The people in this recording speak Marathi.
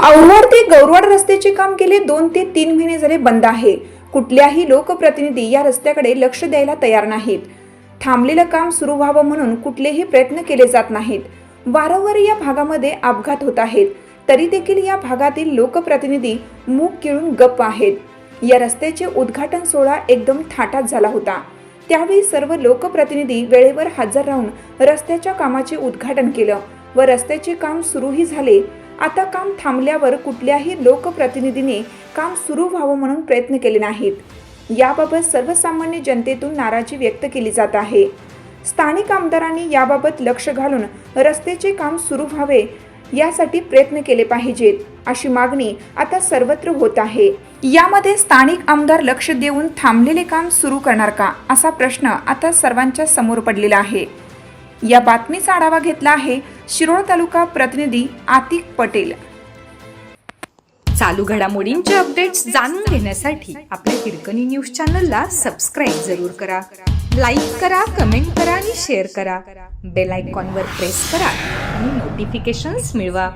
औरवाड ते गौरवाड रस्त्याचे काम गेले 2 ते 3 महिने झाले बंद आहे। कुठल्याही लोकप्रतिनिधी या रस्त्याकडे लक्ष द्यायला तयार नाहीत। थांबलेलं काम सुरू व्हावं म्हणून कुठलेही प्रयत्न केले जात नाहीत। वारंवार या भागामध्ये अपघात होत आहेत, तरी देखील या भागातील लोकप्रतिनिधी मूग गिळून गप्प आहेत। या रस्त्याचे उद्घाटन सोहळा एकदम थाटात झाला होता। त्यावेळी सर्व लोकप्रतिनिधी वेळेवर हजर राहून रस्त्याच्या कामाचे उद्घाटन केलं व रस्त्याचे काम सुरूही झाले। आता काम थांबल्यावर कुठल्याही लोकप्रतिनिधीने काम सुरू व्हावं म्हणून प्रयत्न केले नाहीत। याबाबत सर्वसामान्य जनतेतून नाराजी व्यक्त केली जात आहे। स्थानिक आमदारांनी याबाबत लक्ष घालून रस्त्याचे काम सुरू व्हावे यासाठी प्रयत्न केले पाहिजेत, अशी मागणी आता सर्वत्र होत आहे। यामध्ये स्थानिक आमदार लक्ष देऊन थांबलेले काम सुरू करणार का, असा प्रश्न आता सर्वांच्या समोर पडलेला आहे। या बातमीचा आढावा घेतला आहे शिरोळ तालुका प्रतिनिधी आतिक पटेल। चालू घडामोडींचे अपडेट्स जाणून घेण्यासाठी आपल्या हिरकणी न्यूज चॅनलला सबस्क्राईब जरूर करा, लाईक करा, कमेंट करा आणि शेअर करा। बेल आयकॉनवर प्रेस करा आणि नोटिफिकेशन्स मिळवा।